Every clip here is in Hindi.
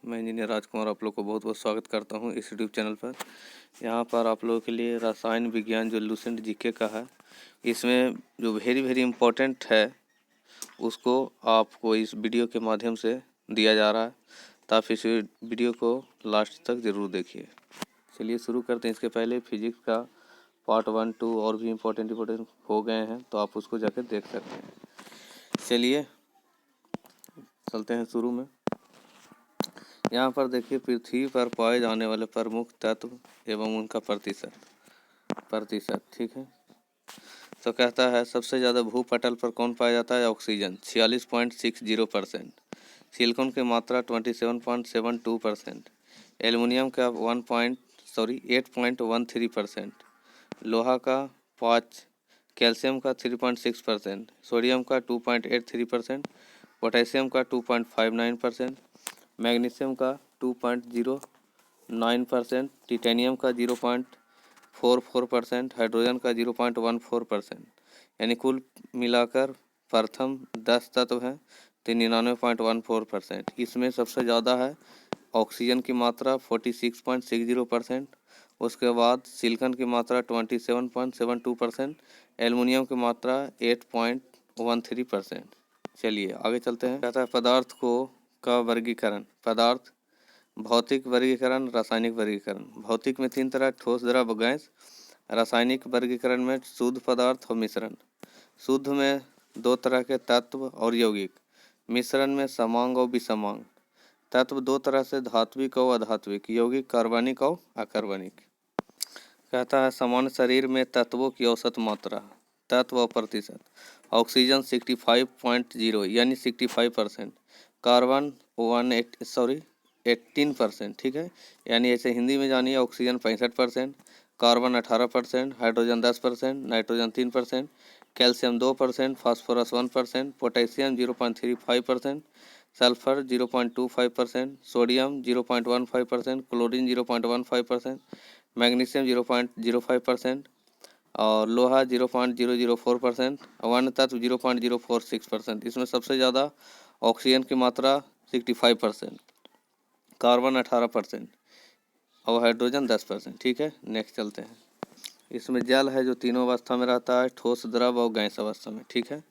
मैं इंजीनियर राजकुमार आप लोग को बहुत बहुत स्वागत करता हूं इस यूट्यूब चैनल पर। यहां पर आप लोगों के लिए रसायन विज्ञान जो लूसेंट जीके का है, इसमें जो वेरी वेरी इम्पोर्टेंट है उसको आपको इस वीडियो के माध्यम से दिया जा रहा है, तो आप इस वीडियो को लास्ट तक ज़रूर देखिए। चलिए शुरू करते हैं। इसके पहले फिजिक्स का पार्ट 1, 2 और भी इम्पोर्टेंट हो गए हैं, तो आप उसको जाकर देख सकते हैं। चलिए चलते हैं शुरू में। यहाँ पर देखिए, पृथ्वी पर पाए जाने वाले प्रमुख तत्व एवं उनका प्रतिशत ठीक है। तो कहता है सबसे ज़्यादा भूपटल पर कौन पाया जाता है? ऑक्सीजन 46.60%, सिलिकॉन की मात्रा 27.72%, एल्युमिनियम का 8.13%, लोहा का 5, कैल्शियम का 3.6%, सोडियम का 2.83%, पोटेशियम का 2.59%, मैग्नीशियम का 2.09%, टिटेनियम का 0.44%, हाइड्रोजन का 0.14%। यानी कुल मिलाकर प्रथम 10 तत्व हैं तो 99.14%। इसमें सबसे ज़्यादा है ऑक्सीजन की मात्रा 46.60%, उसके बाद सिलिकॉन की मात्रा 27.72%, एल्युमिनियम की मात्रा 8.13%। चलिए आगे चलते हैं। कहता है पदार्थ का वर्गीकरण। पदार्थ भौतिक वर्गीकरण, रासायनिक वर्गीकरण। भौतिक में 3 तरह, ठोस, द्रव, गैस। रासायनिक वर्गीकरण में शुद्ध पदार्थ और मिश्रण। शुद्ध में 2 तरह के, तत्व और यौगिक। मिश्रण में समांग और विसमांग। तत्व 2 तरह से, धात्विक और अधात्विक। यौगिक कार्बनिक और अकार्बनिक। कहता है सामान्य शरीर में तत्वों की औसत मात्रा, तत्व और प्रतिशत। ऑक्सीजन 65.0 यानी 65%, कार्बन 18%, ठीक है। यानी ऐसे हिंदी में जानिए, oxygen 65%, carbon 18%, hydrogen 10%, nitrogen 3%, calcium 2%, phosphorus 1%, potassium 0.35%, sulphur 0.25%, sodium 0.15%, chlorine 0.15%, magnesium 0.05% और लोहा 0.004%, वन्य तत्व 0.046%। इसमें सबसे ज़्यादा ऑक्सीजन की मात्रा 65%, कार्बन 18% और हाइड्रोजन 10%, ठीक है। नेक्स्ट चलते हैं। इसमें जल है जो तीनों अवस्था में रहता है, ठोस, द्रव और गैस अवस्था में, ठीक है।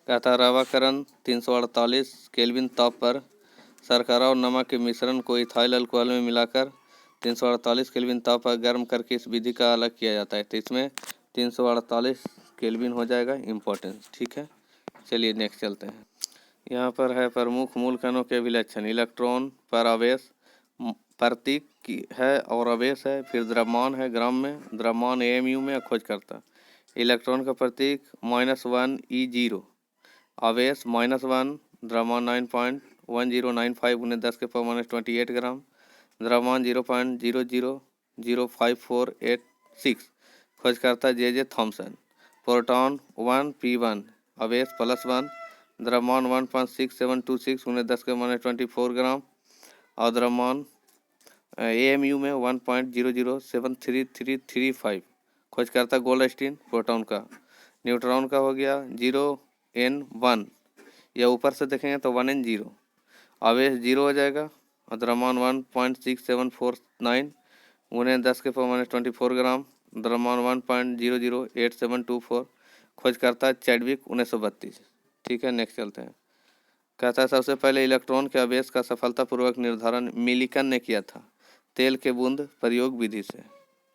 कहता है रवाकरण 348 केल्विन ताप पर शर्करा और नमक के मिश्रण को इथाइल अल्कोहल में मिलाकर 348 केल्विन ताप पर गर्म करके इस विधि का अलग किया जाता है। तो इसमें 348 केल्विन हो जाएगा इम्पोर्टेंस, ठीक है। चलिए नेक्स्ट चलते हैं। यहाँ पर है प्रमुख मूल कणों के अभिलक्षण। इलेक्ट्रॉन पर आवेश प्रतीक की है और आवेश है। फिर द्रव्यमान है, ग्राम में। द्रव्यमान AMU में खोज करता। इलेक्ट्रॉन का प्रतीक -1 E0, आवेश -1, द्रव्यमान 9.1095 × 10⁻28 ग्राम, द्रव्यमान 0.000548 खोज करता J.J. थॉम्सन। प्रोटॉन 1 P1, आवेश +1, द्रव्यमान 1.6726 × 10⁻24 ग्राम और द्रव्यमान AMU में 1.00733335 खोज करता गोल्डस्टीन। प्रोटॉन का। न्यूट्रॉन का हो गया 0N1, या ऊपर से देखेंगे तो 1N0, आवेश 0 हो जाएगा और द्रव्यमान 1.6749 × 10⁻24 ग्राम, द्रव्यमान 1.008724 खोज करता है चैडविक 1932, ठीक है। नेक्स्ट चलते हैं। कहता है सबसे पहले इलेक्ट्रॉन के आवेश का सफलतापूर्वक निर्धारण मिलिकन ने किया था, तेल के बूंद प्रयोग विधि से।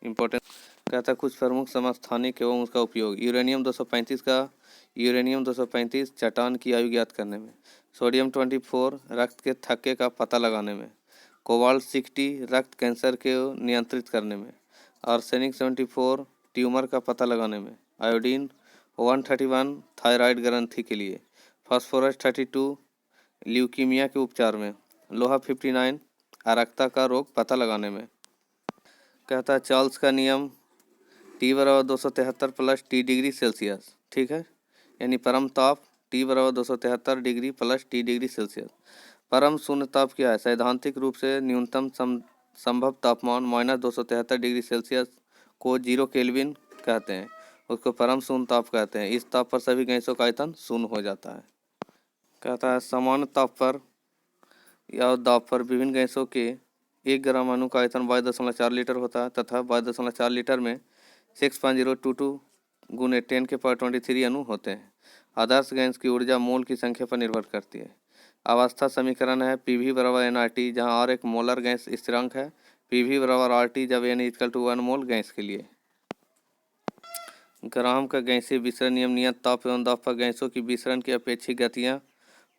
इम्पोर्टेंट। कहता है कुछ प्रमुख समस्थानिक एवं उसका उपयोग। यूरेनियम 235 चट्टान की आयु ज्ञात करने में। सोडियम 24 रक्त के थक्के का पता लगाने में। कोबाल्ट 60 रक्त कैंसर के नियंत्रित करने में। आर्सेनिक 74 ट्यूमर का पता लगाने में। आयोडीन 131 थायराइड ग्रंथि के लिए। फास्फोरस 32 ल्यूकीमिया के उपचार में। लोहा 59 अरक्ता का रोग पता लगाने में। कहता है चार्ल्स का नियम T = 273 + T डिग्री सेल्सियस, ठीक है। यानी परम ताप T = 273 degree + T degree Celsius. परम शून्य ताप क्या है? सैद्धांतिक रूप से न्यूनतम संभव तापमान -273 डिग्री सेल्सियस को 0 केल्विन कहते हैं, उसको परम शून्य ताप कहते हैं। इस ताप पर सभी गैसों का आयतन शून्य हो जाता है। कहता है सामान्य ताप पर या दाब पर विभिन्न गैसों के 1 ग्राम अणु का आयतन 22.4 लीटर होता है तथा 22.4 लीटर में 6.022 गुने 10⁻23 अणु होते हैं। आदर्श गैस की ऊर्जा मोल की संख्या पर निर्भर करती है। अवस्था समीकरण है PV बराबर nRT, जहाँ R एक मोलर गैस स्थिरांक है, PV बराबर RT जब n equal to 1 mole gas के लिए। ग्राम का गैसीय विसरण नियम नियत ताप एवं दाब पर गैसों की विसरण की अपेक्षित गतियाँ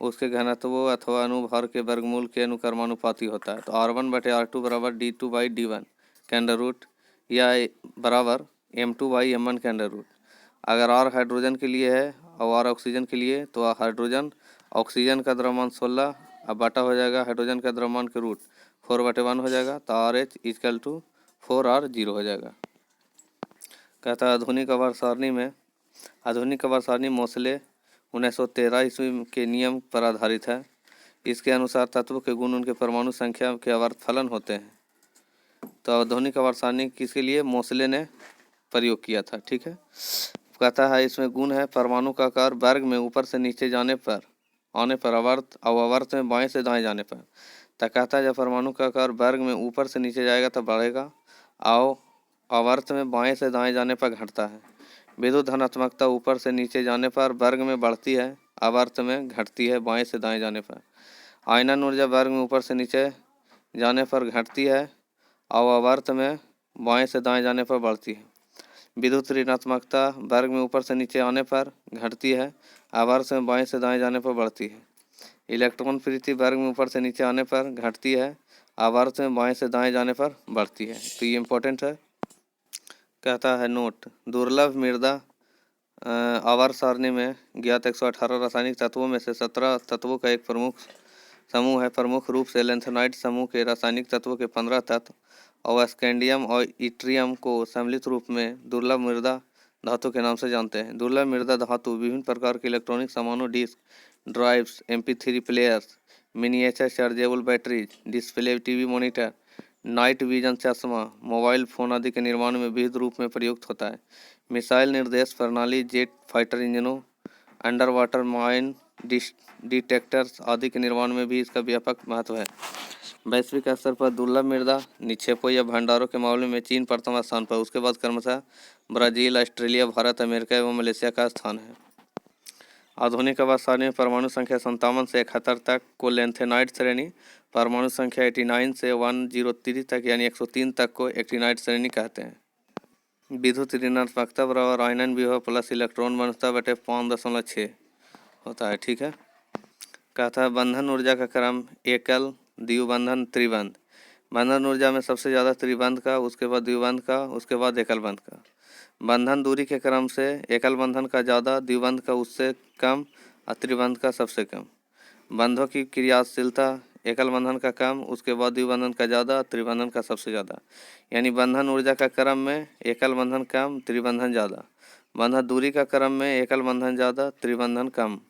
उसके घनत्वों अथवा अनुभार के वर्गमूल के अनुक्रमानुपाती होता है। तो R1/R2 बराबर D2/D1 के अंडर रूट या बराबर M2/M1 के अंडर रूट। अगर R हाइड्रोजन के लिए है और R ऑक्सीजन के लिए, तो हाइड्रोजन ऑक्सीजन का द्रव्यमान 16 अब बटा हो जाएगा हाइड्रोजन का द्रव्यमान के रूट 4/1 हो जाएगा। तो RH इक्वल टू 4R0 हो जाएगा। कहता है आधुनिक आवर्त सारणी में, आधुनिक आवर्त सारणी मोसले 1913 ईस्वी के नियम पर आधारित है। इसके अनुसार तत्वों के गुण उनके परमाणु संख्या के आवर्त फलन होते हैं। तो आधुनिक आवर्त सारणी किसके लिए मोसले ने प्रयोग किया था, ठीक है। कहता है इसमें गुण है परमाणु का आकार वर्ग में ऊपर से नीचे जाने पर आने पर आवर्त और आवर्त में बाएं से दाएं जाने पर। तो कहता है जब परमाणु का आकार वर्ग में ऊपर से नीचे जाएगा तो बढ़ेगा और आवर्त में बाएं से दाएं जाने पर घटता है। विद्युत धनात्मकता ऊपर से नीचे जाने पर वर्ग में बढ़ती है, आवर्त में घटती है बाएं से दाएं जाने पर। आयनन ऊर्जा वर्ग में ऊपर से नीचे जाने पर घटती है और आवर्त में बाएं से दाएं जाने पर बढ़ती है। विद्युत ऋणात्मकता वर्ग में ऊपर से नीचे आने पर घटती है, आवर्त में बाएं से दाएं जाने पर बढ़ती है। इलेक्ट्रॉन प्रीति वर्ग में ऊपर से नीचे आने पर घटती है, आवर्त में बाएं से दाएं जाने पर बढ़ती है। तो ये इम्पोर्टेंट है। कहता है नोट, दुर्लभ मृदा आवर्त सारणी में ज्ञात 118 रासायनिक तत्वों में से 17 तत्वों का एक प्रमुख समूह है। प्रमुख रूप से लेंथेनाइट समूह के रासायनिक तत्वों के 15 तत्व और स्कैंडियम और इट्रियम को सम्मिलित रूप में दुर्लभ मृदा धातु के नाम से जानते हैं। दुर्लभ मृदा धातु विभिन्न प्रकार के इलेक्ट्रॉनिक सामानों, disk drives, MP3 players, miniature chargeable batteries, display TV monitor, night vision चश्मा, मोबाइल फोन आदि के निर्माण में विविध रूप में प्रयुक्त होता है। मिसाइल निर्देश प्रणाली, जेट फाइटर इंजनों, अंडर वाटर माइन डिटेक्टर्स आदि के निर्माण में भी इसका व्यापक महत्व है। वैश्विक स्तर पर दुर्लभ मृदा निक्षेपों या भंडारों के मामले में चीन प्रथम स्थान पर, उसके बाद क्रमशः ब्राजील, ऑस्ट्रेलिया, भारत, अमेरिका एवं मलेशिया का स्थान है। आधुनिक आवर्त सारणी में परमाणु संख्या 57 से 71 तक को लेंथेनाइट श्रेणी, परमाणु संख्या 89 से 103 तक यानी 103 तक को एक्टिनाइट श्रेणी कहते हैं। विद्युत ऋणात्मकता बराबर आयनन विभव प्लस इलेक्ट्रॉन बनता बटे 5.6 होता है, ठीक है। कहता है बंधन ऊर्जा का क्रम एकल, द्विबंधन, त्रिबंध। बंधन ऊर्जा में सबसे ज़्यादा त्रिबंध का, उसके बाद द्विबंध का, उसके बाद एकल बंध का। बंधन दूरी के क्रम से एकल बंधन का ज़्यादा, द्विबंध का उससे कम और त्रिबंध का सबसे कम। बंधों की क्रियाशीलता एकल बंधन का कम, उसके बाद द्विबंधन का ज़्यादा, त्रिबंधन का सबसे ज़्यादा। यानी बंधन ऊर्जा का क्रम में एकल बंधन कम, त्रिबंधन ज़्यादा। बंधन दूरी का क्रम में एकल बंधन ज़्यादा, त्रिबंधन कम।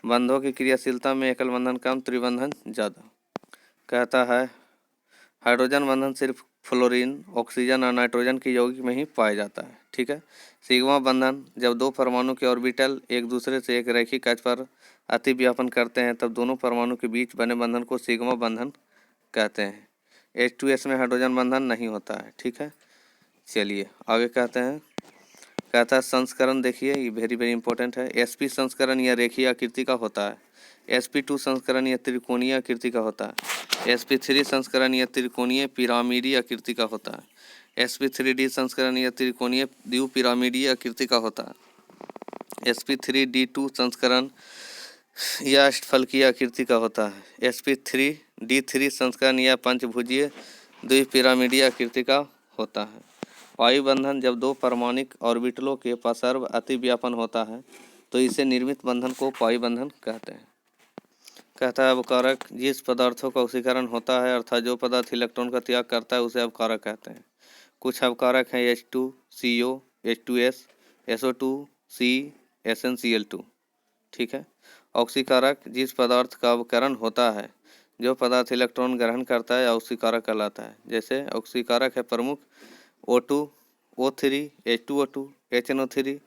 बंधों की क्रियाशीलता में एकल बंधन कम, त्रिबंधन ज़्यादा। कहता है हाइड्रोजन बंधन सिर्फ फ्लोरीन, ऑक्सीजन और नाइट्रोजन के यौगिक में ही पाया जाता है, ठीक है। सिग्मा बंधन जब दो परमाणु के ऑर्बिटल एक दूसरे से एक रैखिक अक्ष पर अतिव्यापन करते हैं तब दोनों परमाणु के बीच बने बंधन को सिग्मा बंधन कहते हैं। H2S में हाइड्रोजन बंधन नहीं होता है, ठीक है। चलिए आगे कहते हैं। कहता है संस्करण देखिए, ये वेरी वेरी इंपॉर्टेंट है। sp संस्करण या रेखीय आकृति का होता है। sp2 संस्करण या त्रिकोणीय आकृति का होता है। sp3 संस्करण या त्रिकोणीय पिरामिडीय आकृति का होता है। sp3d संस्करण या त्रिकोणीय द्विपिरामिडीय आकृति का होता है। sp3d2 संस्करण या अष्टफलकीय आकृति का होता है। sp3d3 संस्करण या पंचभुजीय द्विपिरामिडीय आकृति का होता है। वायु बंधन जब दो परमाणिक ऑर्बिटलों के पार्श्व अतिव्यापन होता है तो इसे निर्मित बंधन को वायु बंधन कहते हैं। कहता है अवकारक जिस पदार्थों का ऑक्सीकरण होता है अर्थात जो पदार्थ इलेक्ट्रॉन का त्याग करता है उसे अवकारक कहते हैं। कुछ अवकारक हैं H2CO, H2S, SO2, C, SnCl2, ठीक है। ऑक्सीकारक जिस पदार्थ का अवकरण होता है, जो पदार्थ इलेक्ट्रॉन ग्रहण करता है ऑक्सीकारक कहलाता है। जैसे ऑक्सीकारक है प्रमुख O2, O3, H2O2, HNO3,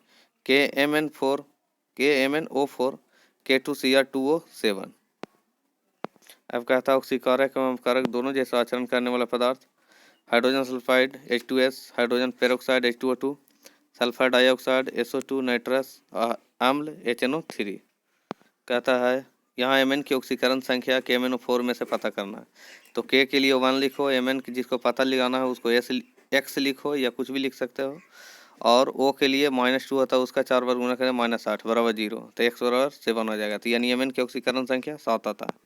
KMNO4, K2Cr2O7। अब कहता है ऑक्सीकारक एवं कारक दोनों जैसे आचरण करने वाला पदार्थ, hydrogen sulphide H2S, hydrogen peroxide H2O2, sulphur dioxide SO2, nitrous अम्ल HNO3। कहता है यहाँ Mn की ऑक्सीकरण संख्या KMnO4 में से पता करना है। तो K के लिए 1 लिखो, Mn जिसको पता लगाना है उसको X लिखो या कुछ भी लिख सकते हो, और O के लिए -2 होता है, उसका 4 बार गुना करें -8 बराबर 0, तो X बराबर 7 हो जाएगा। तो यानी Mn की ऑक्सीकरण संख्या 7 आता है।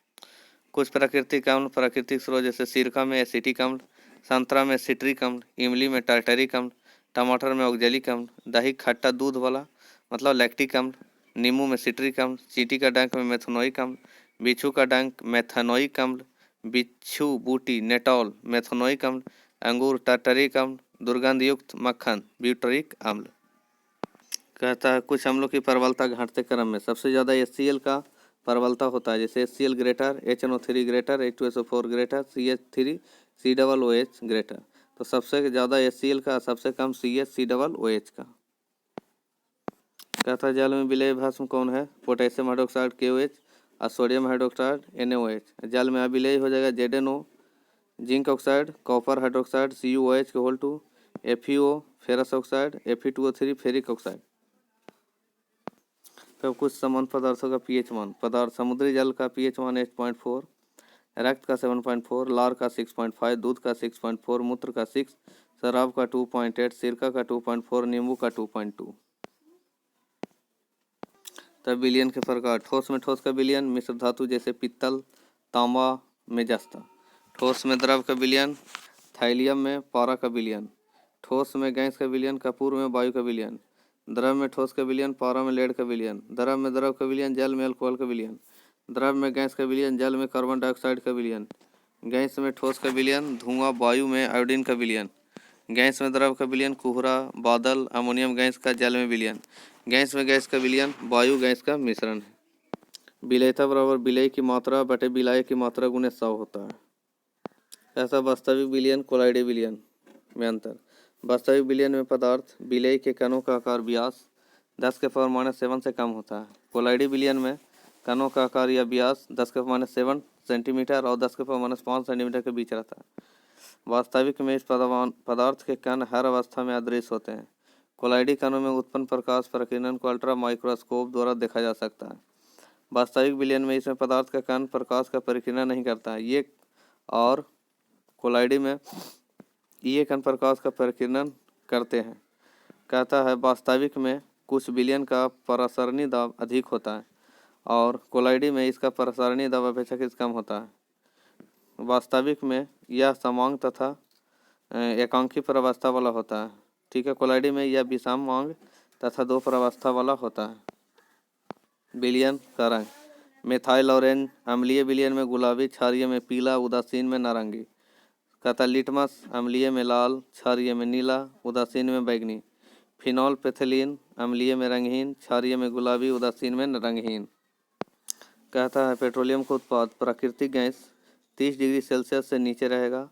कुछ प्राकृतिक अम्ल प्राकृतिक स्रोत जैसे सिरका में एसिटिक अम्ल, संतरा में सिट्रिक अम्ल, इमली में टार्टरिक अम्ल, टमाटर में ऑक्जेलिक अम्ल, दही खट्टा दूध वाला मतलब लैक्टिक अम्ल, नींबू में सिट्रिक अम्ल, चींटी का डंक में मेथनोइक अम्ल, बिच्छू का डंक मेथनोइक अम्ल, बिच्छू बूटी नेटॉल मेथनोइक अम्ल, अंगूर टार्टरिक अम्ल, दुर्गंध युक्त मक्खन ब्यूटरिक अम्ल। कहता है कुछ अम्लों की प्रबलता घटते क्रम में सबसे ज़्यादा HCl का प्रबलता होता है, जैसे HCl greater, HNO3 greater, H2SO4 greater, CH3 COOH greater. तो सबसे ज़्यादा HCl का, सबसे कम CH3COOH का। कहता है जल में विलेय भस्म कौन है, पोटेशियम हाइड्रोक्साइड KOH और सोडियम हाइड्रोक्साइड NaOH। जल में अविलेय हो जाएगा ZNO, zinc oxide, copper hydroxide CuOH के whole 2, FeO ferrous oxide, Fe2O3 ferric oxide. तो कुछ समान पदार्थों का pH मान। पदार्थ समुद्री जल का pH मान 8.4, रक्त का 7.4, लार का 6.5, दूध का 6.4, मूत्र का 6, शराब का 2.8, सिरका का 2.4, नींबू का 2.2। तब विलयन के प्रकार। ठोस में ठोस का विलयन, मिश्र धातु जैसे पित्तल तांबा में जस्ता। ठोस में द्रव का विलयन, थाइलियम में पारा का विलयन। ठोस में गैस का विलयन, कपूर में वायु का विलयन। द्रव में ठोस का विलयन, पारा में लेड का विलयन। द्रव में द्रव का विलयन, जल में अल्कोहल का विलयन। द्रव में गैस का विलयन, जल में कार्बन डाइऑक्साइड का विलयन। गैस में ठोस का विलयन, धुआं वायु में आयोडीन का विलयन। गैस में द्रव का विलयन, कोहरा बादल अमोनियम गैस का जल में विलयन। गैस में गैस का विलयन, वायु गैस का मिश्रण है। विलेयता बराबर विलेय की मात्रा बटे विलायक की मात्रा गुने 100 होता है। ऐसा वास्तविक विलयन कोलाइडी विलयन में अंतर। वास्तविक विलयन में पदार्थ विलेय के कणों का आकार व्यास 10⁻⁷ से कम होता है। कोलाइडी विलयन में कणों का आकार या व्यास 10⁻⁷ सेंटीमीटर और 10⁻5 सेंटीमीटर के बीच रहता है। वास्तविक में इस पदार्थ के कण हर अवस्था में अदृश्य होते हैं। कोलाइडी कणों में उत्पन्न प्रकाश प्रकीर्णन को अल्ट्रा माइक्रोस्कोप द्वारा देखा जा सकता है। वास्तविक विलयन में इसमें पदार्थ का कण प्रकाश का परिकीर्णन नहीं करता है, ये और कोलाइडी में ये कण प्रकाश का परिकीर्णन करते हैं। कहता है वास्तविक में कुछ विलयन का परासरणी दाब अधिक होता है और कोलाइडी में इसका परासरणी दाब अपेक्षाकृत कम होता है। वास्तविक में यह समांग तथा एकांकी प्रवस्था वाला होता है। ठीक है, कोलाइडी में यह विषमांग तथा 2 प्रवस्था वाला होता है। विलयन का रंग। मिथाइल ऑरेंज अम्लीय विलयन में गुलाबी, क्षारीय में पीला, उदासीन में नारंगी। कहता लिटमस अम्लीय में लाल, क्षारीय में नीला, उदासीन में बैंगनी। फिनॉल पेथिलीन अम्लीय में रंगहीन, क्षारीय में गुलाबी, उदासीन में रंगहीन। कहता है पेट्रोलियम का उत्पाद प्राकृतिक गैस 30 डिग्री सेल्सियस से नीचे रहेगा।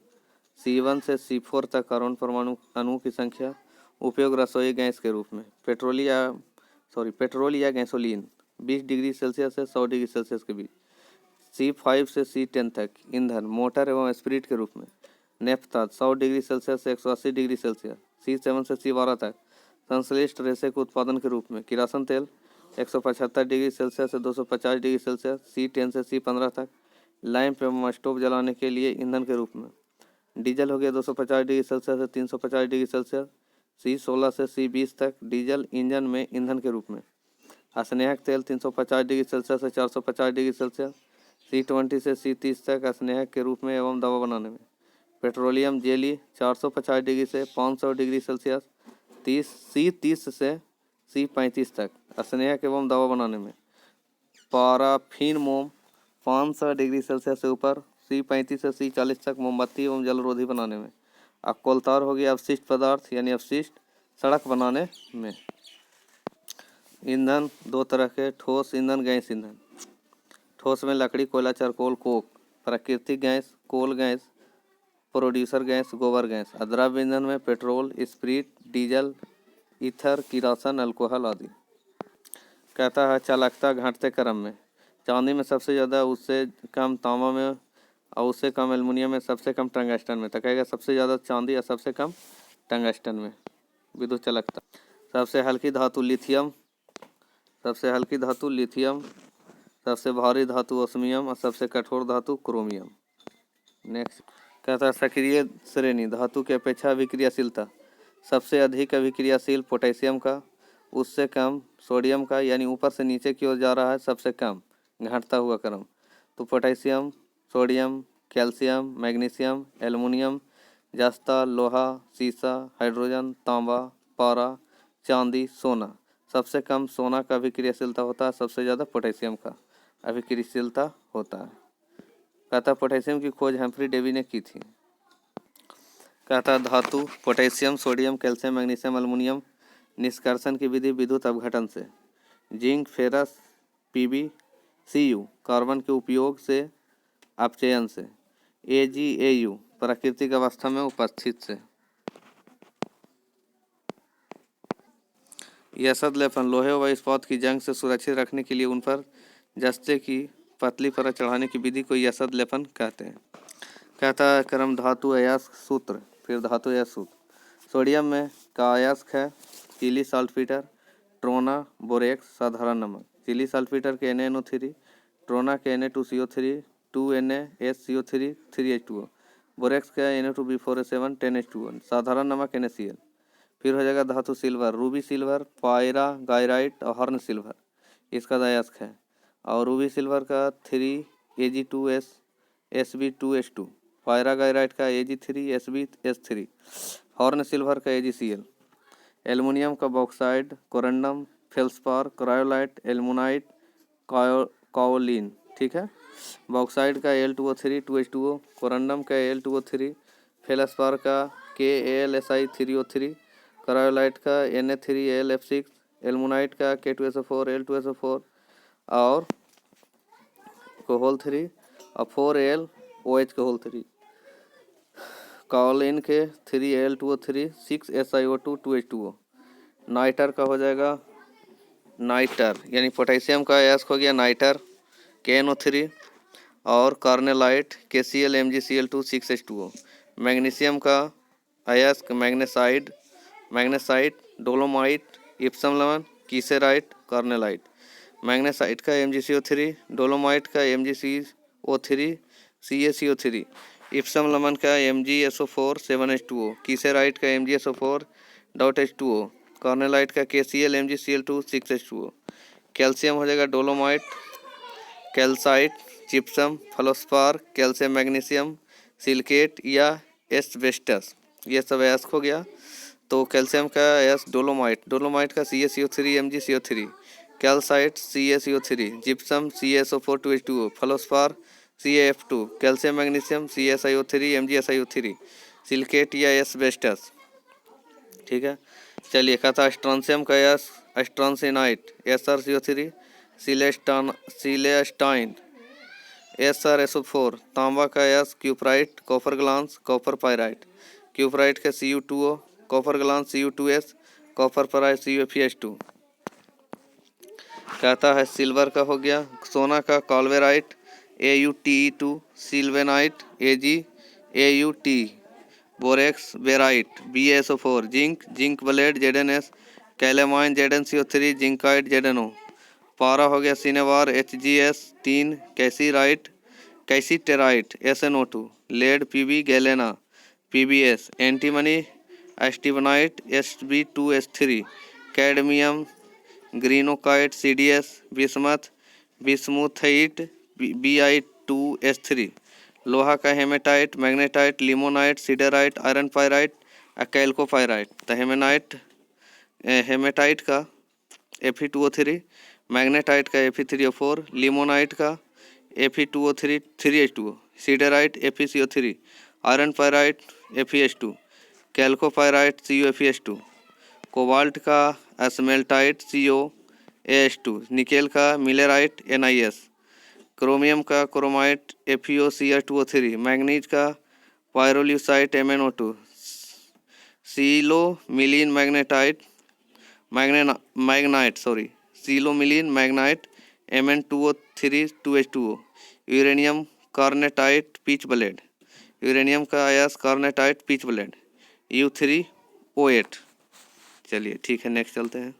C1 से C4 तक कार्बन परमाणु अणुओं की संख्या। उपयोग रसोई गैस के रूप में। पेट्रोल या गैसोलीन 20 डिग्री सेल्सियस से 100 डिग्री सेल्सियस के बीच। C5 से C10 तक ईंधन मोटर एवं स्पिरिट के रूप में। नेफ्ता 100 डिग्री सेल्सियस से 180 डिग्री सेल्सियस। C7 से C12 तक संश्लिष्ट रेशे के उत्पादन के रूप में। किरासन तेल 175 डिग्री सेल्सियस से 250 डिग्री सेल्सियस। C10 से C15 तक लैंप एवं स्टोव जलाने के लिए ईंधन के रूप में। डीजल हो गया 250 डिग्री सेल्सियस से 350 डिग्री सेल्सियस। C16 से C20 तक डीजल इंजन में ईंधन के रूप में। स्नेहक तेल 350 डिग्री सेल्सियस से 450 डिग्री सेल्सियस। C20 से C30 तक स्नेहक के रूप में एवं दवा बनाने में। पेट्रोलियम जेली 450 डिग्री से 500 डिग्री सेल्सियस। C30 से C35 तक स्नेहक एवं दवा बनाने में। पाराफिन मोम 500 डिग्री सेल्सियस से ऊपर C35 से C40 तक मोमबत्ती एवं जलरोधी बनाने में। अब कोलतार हो गया अवशिष्ट पदार्थ यानी अवशिष्ट सड़क बनाने में। ईंधन 2 तरह के, ठोस ईंधन, गैस ईंधन। ठोस में लकड़ी, कोयला, चारकोल, कोक। प्राकृतिक gas, coal gas, producer gas, गोबर गैस। द्रव्य ईंधन में पेट्रोल, स्प्रिट, डीजल, ईथर, किरासन, अल्कोहल आदि। कहता है चालकता घटते क्रम में। चांदी में सबसे ज़्यादा, उससे कम तांबा में और उससे कम एल्युमिनियम में, सबसे कम टंगस्टन में। तो कहेगा सबसे ज़्यादा चांदी और सबसे कम टंगस्टन में विद्युत चालकता। सबसे हल्की धातु लिथियम, सबसे हल्की धातु लिथियम, सबसे भारी धातु ओस्मियम और सबसे कठोर धातु क्रोमियम। नेक्स्ट कहता है सक्रिय श्रेणी धातु की अपेक्षा अभिक्रियाशीलता। सबसे अधिक अभिक्रियाशील पोटेशियम का, उससे कम सोडियम का, यानी ऊपर से नीचे की ओर जा रहा है सबसे कम घटता हुआ क्रम। तो potassium, sodium, calcium, magnesium, aluminium, जस्ता, लोहा, सीसा, हाइड्रोजन, तांबा, पारा, चांदी, सोना। सबसे कम सोना का अभिक्रियाशीलता होता है, सबसे ज़्यादा पोटेशियम का अभिक्रियाशीलता होता है। कहता पोटेशियम की खोज हम्फ्री डेवी ने की थी। कहता धातु potassium, sodium, calcium, magnesium, aluminium निष्कर्षण की विधि विद्युत अपघटन से। Zinc, ferrous, P B, C U carbon के उपयोग से अपचयन से। एजीएयू प्राकृतिक अवस्था में उपस्थित से। यसद लेपन लोहे व इस्पात की जंग से सुरक्षित रखने के लिए उन पर जस्ते की पतली परत चढ़ाने की विधि को यसद लेपन कहते हैं। कहता है क्रम धातु अयस्क सूत्र, फिर धातु अयस्क सूत्र। सोडियम में का अयस्क है चिली साल्टपीटर, ट्रोना, बोरेक्स, साधारण नमक। चिली साल्टपीटर के Na NO3, ट्रोना के Na2CO3, 2NaSCO3, 3H2O, बोरेक्स का Na2B4A7, 10H2O, साधारण नमक NaCl। फिर हो जाएगा धातु सिल्वर, रूबी सिल्वर, पायरा गायराइट और हर्न सिल्वर, इसका अयस्क है। और रूबी सिल्वर का 3Ag2S Sb2H2, पायरा गायराइट का Ag3 SbS3, हॉर्न सिल्वर का AgCl। एल्युमिनियम का bauxite, corundum, felspar, cryolite, aluminite, kaolin. ठीक है। बॉक्साइड का Al2O3 2H2O, कोरंडम का Al2O3, फेल्सपार का KAlSi3O3, क्रायोलाइट का Na3AlF6, एल्युमिनाइट का K2SO4 Al2SO4 और कोहोल 3 और 4AlOH कोहोल 3। काओलिन के 3Al2O3 6SiO2 2H2O। नाइटर का हो जाएगा नाइटर, यानी पोटेशियम का अयस्क हो गया नाइटर KNO3 और carnallite KCl MgCl2 6H2O। Magnesium का अयस्क मैग्नेसाइड, मैग्नेसाइट, डोलोमाइट, इप्सम लवण, कीसेराइट, कार्नेलाइट। मैग्नेसाइट का MgCO3, डोलोमाइट का MgCO3 CaCO3, इप्सम लवण का MgSO4 7H2O, कीसेराइट का MgSO4.H2O, कार्नेलाइट का KCl MgCl2 6H2O। कैल्शियम हो जाएगा dolomite, calcite, gypsum, फ्लोस्पार, calcium magnesium, silicate या एस्बेस्टस, ये सब अयस्क हो गया। तो कैल्शियम का अयस्क डोलोमाइट, डोलोमाइट का CaCO3 MgCO3, calcite CaCO3, gypsum CaSO4 2H2O, फ्लोस्पार CaF2, calcium magnesium CaSiO3 MgSiO3, silicate या एस्बेस्टस। ठीक है। चलिए कहता स्ट्रॉन्शियम का अयस्क स्ट्रॉन्सिनाइट SrCO3, सिलेस्टाइन SrSO4, तांबा का अयस्क cuprite, copper glance, copper pyrite, cuprite का Cu2O, copper glance Cu2S, copper pyrite CuFeS2। कहता है सिल्वर का हो गया, सोना का calaverite AuTe2, sylvanite AgAuT, borax barite BaSO4, zinc, zinc blende ZnS, calamine ZnCO3, zincite ZnO। पारा हो गया cinnabar HgS3, cassiterite, cassiterite SnO2, lead Pb galena PbS, antimony stibnite Sb2S3, cadmium greenockite CdS, bismuth bismuthite Bi2S3, लोहा का hematite, magnetite, limonite, siderite, iron pyrite, chalcopyrite. तो हेमेटाइट का Fe2O3, मैग्नेटाइट का Fe3O4, लिमोनाइट का Fe2O3 3H2O, siderite FeCO3, iron pyrite FeS2, chalcopyrite CuFeS2, cobalt का स्मेल्टाइट CoAH2, निकेल का मिलेराइट NiS, क्रोमियम का क्रोमाइट FeOCr2O3, मैग्नीज का pyrolusite MnO2, psilomelane psilomelane manganite Mn2O3 2H2O, uranium carnotite pitchblende, uranium का अयस्क कार्नेटाइट पीच ब्लेड, U3O8। चलिए ठीक है, नेक्स्ट चलते हैं।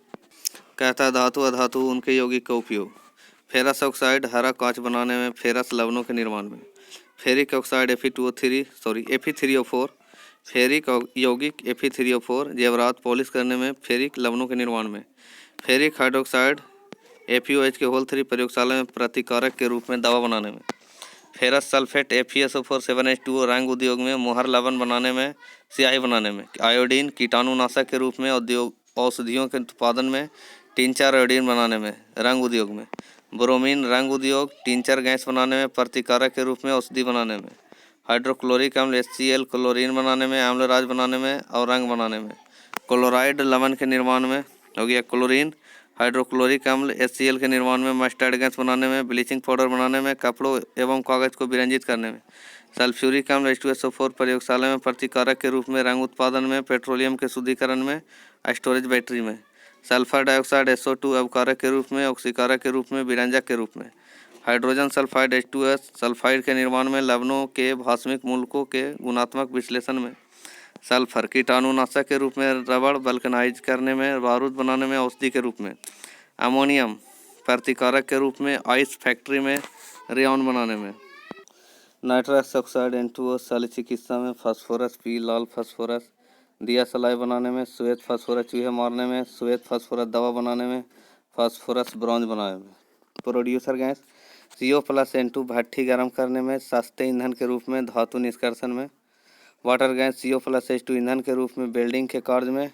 कहता है धातु अधातु उनके यौगिक का उपयोग। फेरस ऑक्साइड हरा कांच बनाने में, फेरस लवणों के निर्माण में। फेरिक ऑक्साइड Fe3O4, फेरिक यौगिक Fe3O4 जेवरात पॉलिश करने में, फेरिक लवणों के निर्माण में। फेरिक हाइड्रोक्साइड FeOH3 प्रयोगशाला में प्रतिकारक के रूप में दवा बनाने में। फेरस सल्फेट FeSO4 7H2O रंग उद्योग में, मोहर लवण बनाने में, स्याही बनाने में। आयोडीन कीटाणुनाशक के रूप में औषधियों के उत्पादन में, टिंचर आयोडीन बनाने में, रंग उद्योग में। ब्रोमीन रंग उद्योग, टिंचर गैस बनाने में, प्रतिकारक के रूप में, औषधि बनाने में। हाइड्रोक्लोरिक अम्ल HCl क्लोरीन बनाने में, अम्लराज बनाने में और रंग बनाने में। क्लोराइड लवण के निर्माण में हो गया क्लोरीन। हाइड्रोक्लोरिक अम्ल HCl के निर्माण में, मस्टर्ड गैस बनाने में, ब्लीचिंग पाउडर बनाने में, कपड़ों एवं कागज को विरंजित करने में। सल्फ्यूरिक अम्ल H2SO4 प्रयोगशाला में प्रतिकारक के रूप में, रंग उत्पादन में, पेट्रोलियम के शुद्धिकरण में, स्टोरेज बैटरी में। सल्फर डाइऑक्साइड SO2 अवकारक के रूप में, ऑक्सीकारक के रूप में, विरंजक के रूप में। हाइड्रोजन सल्फाइड H2S सल्फाइड के निर्माण में, लवणों के भास्मिक मूलकों के गुणात्मक विश्लेषण में। सल्फर कीटाणुनाशक के रूप में, रबड़ वल्कनाइज करने में, बारूद बनाने में, औषधि के रूप में। अमोनियम प्रतिकारक के रूप में, आइस फैक्ट्री में, रेयॉन बनाने में। नाइट्रस ऑक्साइड N2O शल्य चिकित्सा में। फास्फोरस P लाल फास्फोरस दिया सलाई बनाने में। श्वेत फास्फोरस चूहे मारने में। श्वेत फास्फोरस दवा बनाने में। फास्फोरस ब्रॉन्ज बनाने में। प्रोड्यूसर गैस CO+N2 भट्ठी गर्म करने में, सस्ते ईंधन के रूप में, धातु निष्कर्षण में। वाटर गैस CO+H2 ईंधन के रूप में, वेल्डिंग के कार्य में।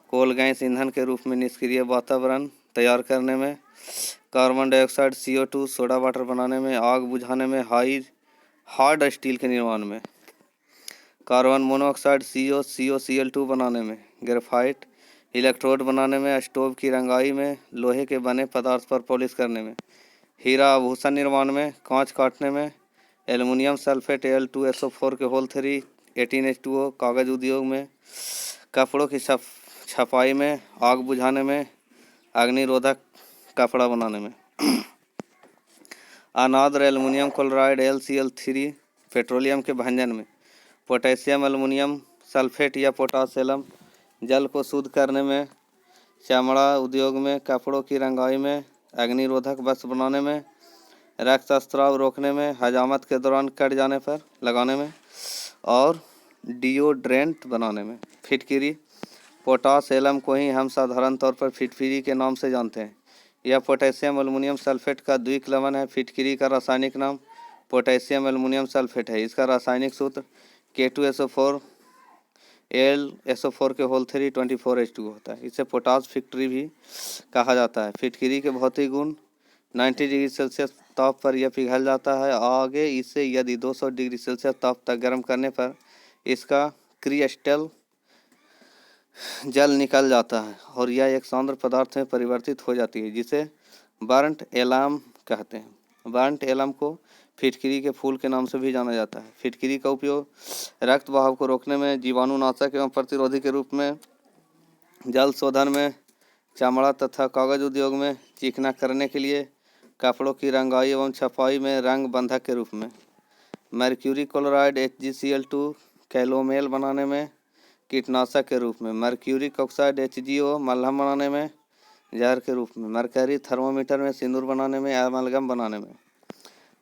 कोल गैस ईंधन के रूप में, निष्क्रिय वातावरण तैयार करने में। Carbon dioxide CO2 soda water बनाने में, आग बुझाने में, हार्ड स्टील के निर्माण में। कार्बन मोनोऑक्साइड COCl2 बनाने में। ग्रेफाइट इलेक्ट्रोड बनाने में, स्टोव की रंगाई में, लोहे के बने पदार्थ पर पॉलिश करने में। हीरा आभूषण निर्माण में, कांच काटने में। एल्युमिनियम सल्फेट Al2SO4 के होल 3 18H2O कागज उद्योग में। कपड़ों की छपाई में, आग बुझाने में, अग्निरोधक कपड़ा बनाने में। अनाद्र एल्युमिनियम क्लोराइड LCl3 पेट्रोलियम के भंजन में। पोटेशियम एल्युमिनियम सल्फेट या पोटासियम जल को शुद्ध करने में। चमड़ा उद्योग में, कपड़ों की रंगाई में, अग्निरोधक वस्त्र बनाने में। रक्तस्राव रोकने में, हजामत के दौरान कट जाने पर लगाने में और डिओड्रेंट बनाने में। फिटकिरी पोटास एलम को ही हम साधारण तौर पर फिटकिरी के नाम से जानते हैं। यह पोटेशियम एल्युमिनियम सल्फेट का द्विक लवण है। फिटकिरी का रासायनिक नाम पोटेशियम एल्युमिनियम सल्फेट है। इसका रासायनिक सूत्र K2SO4 Al SO4 के होल 3 24H2 होता है। इसे पोटास फिटकिरी भी कहा जाता है। फिटकिरी के भौतिक गुण 90 डिग्री सेल्सियस ताप पर यह पिघल जाता है। आगे इसे यदि 200 डिग्री सेल्सियस ताप तक गर्म करने पर इसका क्रिस्टल जल निकल जाता है और यह एक सांद्र पदार्थ में परिवर्तित हो जाती है, जिसे बर्न्ट एलाम कहते हैं। बर्न्ट एलाम को फिटकिरी के फूल के नाम से भी जाना जाता है। फिटकिरी का उपयोग रक्त बहाव को रोकने में, जीवाणुनाशक एवं प्रतिरोधी के रूप में, जल शोधन में, चमड़ा तथा कागज उद्योग में, चिकना करने के लिए, कपड़ों की रंगाई एवं छपाई में, रंग बंधक के रूप में। मर्क्यूरी क्लोराइड HgCl2 कैलोमेल बनाने में, कीटनाशक के रूप में। मर्क्यूरिक ऑक्साइड HgO मलहम बनाने में, जहर के रूप में। मरकरी थर्मोमीटर में, सिंदूर बनाने में, अमलगम बनाने में।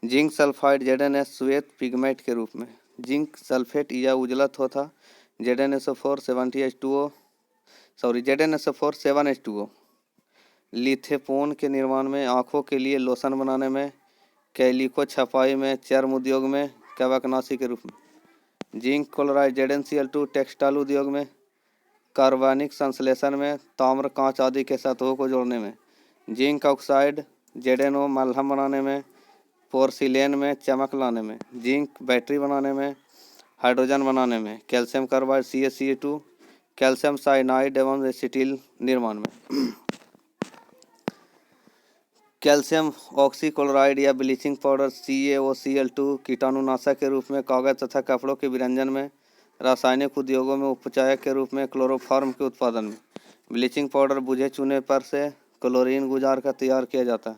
जिंक सल्फाइड ZnS श्वेत पिगमेंट के रूप में। जिंक सल्फेट यह उजलत होता ZnSO4 7H2O लिथेपोन के निर्माण में, आँखों के लिए लोशन बनाने में, कैलिको छपाई में, चर्म उद्योग में, कवकनाशी के रूप में। जिंक क्लोराइड ZnCl2 टेक्सटाइल उद्योग में, कार्बनिक संश्लेषण में, ताम्र कांच आदि के सतहों को जोड़ने में। जिंक ऑक्साइड ZnO मलहम बनाने में, पोर्सिलेन में चमक लाने में। जिंक बैटरी बनाने में, हाइड्रोजन बनाने में। Calcium carbide CaCl2 calcium cyanide एवं एसिटिल निर्माण में। कैल्शियम ऑक्सीक्लोराइड या ब्लीचिंग पाउडर CaOCl2 कीटाणुनाशक के रूप में, कागज तथा कपड़ों के विरंजन में, रासायनिक उद्योगों में उपचायक के रूप में, क्लोरोफॉर्म के उत्पादन में। ब्लीचिंग पाउडर बुझे चूने पर से क्लोरीन गुजार कर तैयार किया जाता है।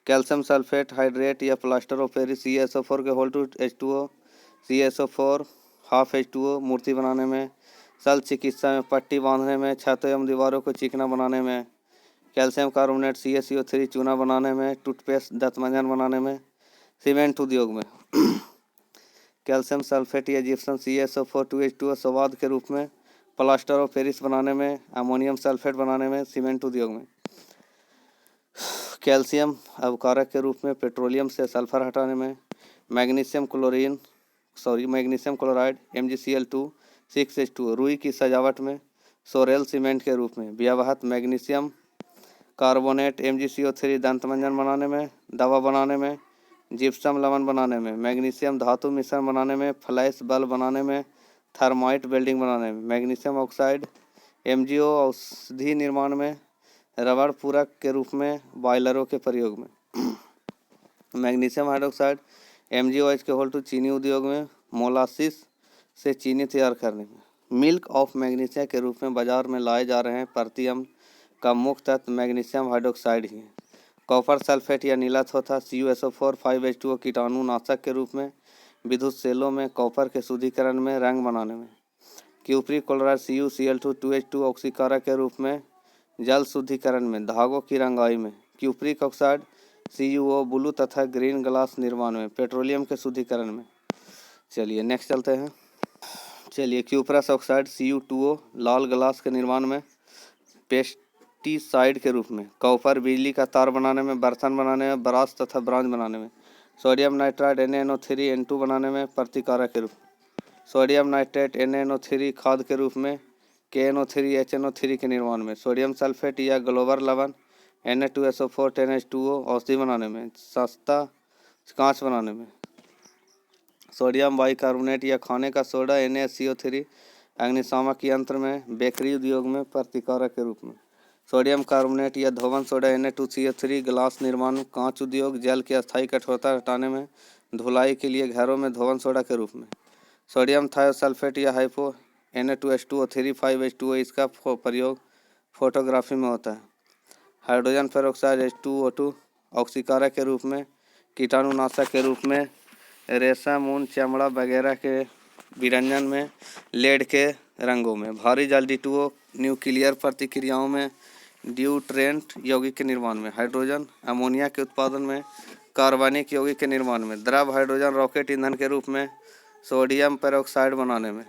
कैल्शियम सल्फेट हाइड्रेट या प्लास्टर ऑफ पेरिस CaSO4 के whole to H2O, CaSO4 half H2O मूर्ति बनाने में, शल्य चिकित्सा में, पट्टी बांधने में, छतों एवं दीवारों को चिकना बनाने में, कैल्शियम कार्बोनेट CaCO3 चूना बनाने में, टूथपेस्ट दंतमंजन बनाने में, सीमेंट उद्योग में कैल्शियम सल्फेट या जिप्सम CaSO4 2H2O स्वाद के रूप में, प्लास्टर ऑफ पेरिस बनाने में, अमोनियम सल्फेट बनाने में, सीमेंट उद्योग में कैल्शियम अवकारक के रूप में, पेट्रोलियम से सल्फर हटाने में, मैग्नीशियम क्लोराइड MgCl2 6H2O रुई की सजावट में, सोरेल सीमेंट के रूप में, व्यवहत मैग्नीशियम कार्बोनेट MgCO3 दंतमंजन बनाने में, दवा बनाने में, जिप्सम लवण बनाने में, मैग्नीशियम धातु मिश्रण बनाने में, फ्लैश बल्ब बनाने में, थर्माइट वेल्डिंग बनाने में, मैग्नीशियम ऑक्साइड MgO औषधि निर्माण में, रबड़ पूरक के रूप में बॉयलरों के प्रयोग में, मैग्नीशियम हाइड्रोक्साइड MgOH के होल टू चीनी उद्योग में, मोलासिस से चीनी तैयार करने में, मिल्क ऑफ मैग्नीशिया के रूप में बाजार में लाए जा रहे हैं प्रति अम्ल का मुख्य तत्व मैग्नीशियम हाइड्रोक्साइड ही है। कॉपर सल्फेट या नीला थोथा CuSO4 5H2O कीटाणुनाशक के रूप में, विद्युत सेलों में कॉपर के शुद्धिकरण में, रंग बनाने में, क्यूप्रिक क्लोराइड CuCl2 2H2 ऑक्सीकारक के रूप में, जल शुद्धिकरण में, धागों की रंगाई में, क्यूप्रिक ऑक्साइड CuO ब्लू तथा ग्रीन ग्लास निर्माण में, पेट्रोलियम के शुद्धिकरण में। चलिए नेक्स्ट चलते हैं। चलिए क्यूप्रस ऑक्साइड Cu2O लाल ग्लास के निर्माण में, पेस्टिसाइड के रूप में, कॉपर बिजली का तार बनाने में, बर्तन बनाने में, ब्रास तथा ब्रॉन्ज बनाने में, सोडियम नाइट्राइड NaNO3 N2 बनाने में, प्रतिकारक के रूप में, सोडियम नाइट्रेट NaNO3 खाद के रूप में, KNO3 HNO3 के निर्माण में, सोडियम सल्फेट या ग्लोबल लवण Na2SO4 10H2O औषधि बनाने में, सस्ता कांच बनाने में, सोडियम बाइकार्बोनेट या खाने का सोडा NaCO3 अग्निशामक यंत्र में, बेकरी उद्योग में प्रतिकारक के रूप में, सोडियम कार्बोनेट या धोवन सोडा Na2CO3 ग्लास निर्माण, कांच उद्योग, जल की अस्थायी कठोरता हटाने में, धुलाई के लिए घरों में धोवन सोडा के रूप में, सोडियम थायोसल्फेट या हाइपो Na2H2O3 5H2O इसका प्रयोग फोटोग्राफी में होता है, हाइड्रोजन पेरोक्साइड H2O2 ऑक्सीकारक के रूप में, कीटाणुनाशक के रूप में, रेशम ऊन चमड़ा वगैरह के विरंजन में, लेड के रंगों में, भारी जल D2O न्यूक्लियर प्रतिक्रियाओं में, ड्यूट्रेंट यौगिक के निर्माण में, हाइड्रोजन अमोनिया के उत्पादन में, कार्बनिक यौगिक के निर्माण में, द्रव हाइड्रोजन रॉकेट ईंधन के रूप में, सोडियम पेरोक्साइड बनाने में,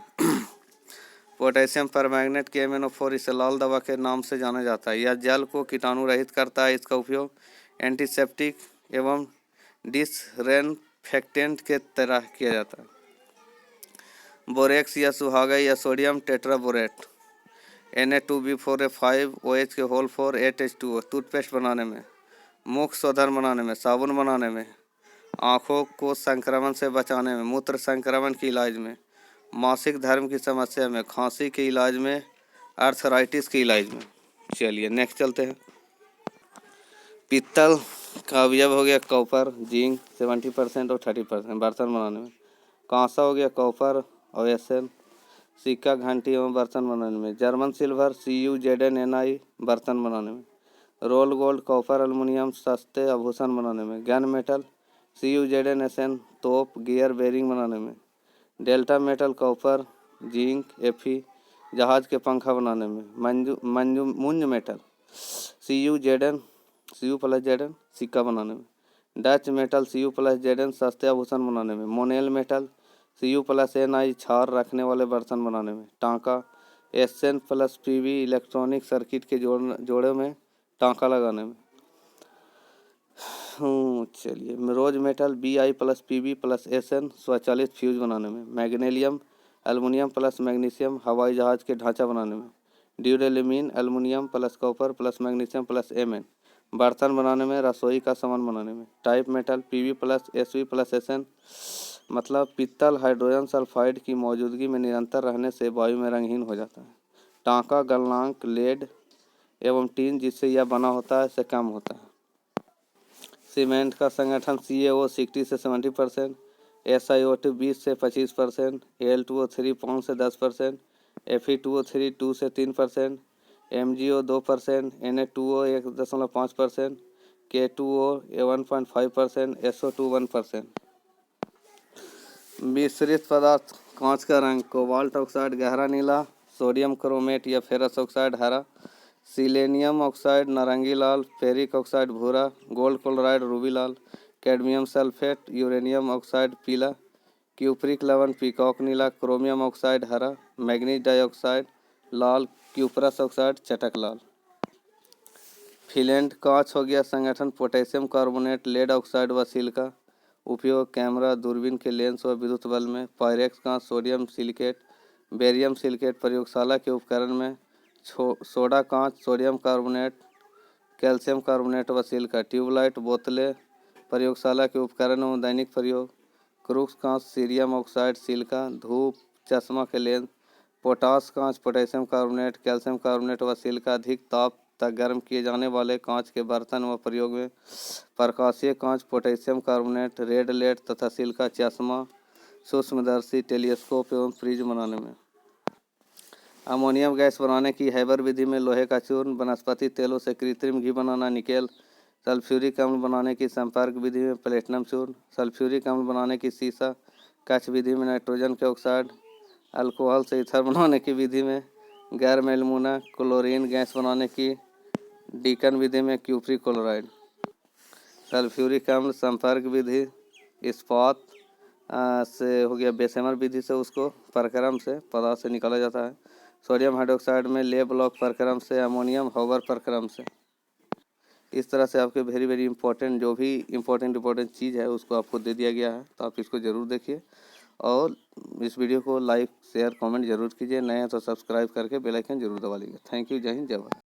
पोटेशियम परमैंगनेट के MnO4 इसे लाल दवा के नाम से जाना जाता है। यह जल को कीटाणु रहित करता है। इसका उपयोग एंटीसेप्टिक एवं डिसइंफेक्टेंट के तरह किया जाता है। बोरेक्स या सुहागा या सोडियम टेट्राबोरेट Na2B4A5OH के होल 4 8H2O टूथपेस्ट बनाने में, मुख शोधन बनाने में, साबुन बनाने में, आँखों को संक्रमण से बचाने में, मूत्र संक्रमण के इलाज में, मासिक धर्म की समस्या में, खांसी के इलाज में, आर्थराइटिस के इलाज में। चलिए नेक्स्ट चलते हैं। पित्तल का अवयव हो गया कॉपर, जिंक 70% और 30% बर्तन बनाने में। कांसा हो गया कॉपर और SN, सिक्का घंटी एवं बर्तन बनाने में। जर्मन सिल्वर CuZnNi बर्तन बनाने में। रोल गोल्ड कॉपर एल्युमिनियम सस्ते आभूषण बनाने में। गन मेटल CuZnSn तोप गियर बेरिंग बनाने में। Delta metal copper zinc Fe जहाज के पंखा बनाने में। मुंज मेटल Cu+Zn सिक्का बनाने में। डच मेटल Cu+Zn सस्ते आभूषण बनाने में। मोनेल मेटल Cu+Ni छार रखने वाले बर्तन बनाने में। टांका Sn+Pb इलेक्ट्रॉनिक सर्किट के जोड़े में टांका लगाने में। चलिए रोज मेटल Bi+Pb+Sn स्वचालित फ्यूज बनाने में। मैग्नीशियम एल्युमिनियम प्लस मैग्नीशियम हवाई जहाज के ढांचा बनाने में। Duralumin aluminium plus copper plus magnesium plus Mn बर्तन बनाने में, रसोई का सामान बनाने में। टाइप मेटल Pb+Sv+Sn मतलब पित्तल हाइड्रोजन सल्फाइड की मौजूदगी में निरंतर रहने से वायु में रंगहीन हो जाता है। टांका गलनांक लेड एवं टीन जिससे यह बना होता है से कम होता है। सीमेंट का संगठन CaO 60 से 70%, SiO2 20 से 25%, Al2O3 5 से 10%, Fe2O3 2 से 3%, MgO 2%, Na2O 1.5%, K2O 1.5%, SO2 1%। मिश्रित पदार्थ कांच का रंग कोबाल्ट ऑक्साइड गहरा नीला, सोडियम क्रोमेट या फेरस ऑक्साइड हरा, सिलेनियम ऑक्साइड नारंगी लाल, फेरिक ऑक्साइड भूरा, गोल्ड क्लोराइड रूबी लाल, कैडमियम सल्फेट यूरेनियम ऑक्साइड पीला, क्यूप्रिक लवण पीकॉक नीला, क्रोमियम ऑक्साइड हरा, मैग्नीज डाइऑक्साइड लाल, क्यूपरस ऑक्साइड चटक लाल। फिलेंट कांच हो गया संगठन पोटेशियम कार्बोनेट, लेड ऑक्साइड व सिलिका। उपयोग कैमरा दूरबीन के लेंस व विद्युत बल्ब में। पायरेक्स कांच सोडियम सिलिकेट, बेरियम सिलिकेट प्रयोगशाला के उपकरण में। सोडा कांच सोडियम कार्बोनेट, कैल्शियम कार्बोनेट व सिलिका। ट्यूबलाइट बोतलें प्रयोगशाला के उपकरण एवं दैनिक प्रयोग। क्रूक्स कांच सीरियम ऑक्साइड सिलिका। धूप चश्मा के लेंस। पोटास कांच पोटेशियम कार्बोनेट, कैल्शियम कार्बोनेट व सिलिका। अधिक ताप तक गर्म किए जाने वाले कांच के बर्तन व प्रयोग में। प्रकाशीय कांच पोटेशियम कार्बोनेट, रेड लेड तथा सिलिका। चश्मा सूक्ष्मदर्शी टेलीस्कोप एवं फ्रिज बनाने में। अमोनियम गैस बनाने की हैबर विधि में लोहे का चूर्ण। वनस्पति तेलों से कृत्रिम घी बनाना निकेल। सल्फ्यूरिक अम्ल बनाने की संपर्क विधि में प्लेटिनम चूर्ण। सल्फ्यूरिक अम्ल बनाने की सीसा कच्छ विधि में नाइट्रोजन के ऑक्साइड। अल्कोहल से ईथर बनाने की विधि में गैर एल्यूमिना। क्लोरीन गैस बनाने की डीकन विधि में क्यूप्रिक क्लोराइड। सल्फ्यूरिक अम्ल संपर्क विधि इस्पात से हो गया बेसेमर विधि से उसको प्रक्रम से पदार्थ से निकाला जाता है। सोडियम हाइड्रोक्साइड में ले ब्लॉक प्रक्रम से। अमोनियम हॉवर प्रक्रम से। इस तरह से आपके वेरी इंपॉर्टेंट जो भी इम्पोर्टेंट चीज़ है उसको आपको दे दिया गया है, तो आप इसको ज़रूर देखिए और इस वीडियो को लाइक शेयर कमेंट जरूर कीजिए। नए हैं तो सब्सक्राइब करके बेल आइकन जरूर दबा लीजिए। Thank you. जय हिंद जय भारत।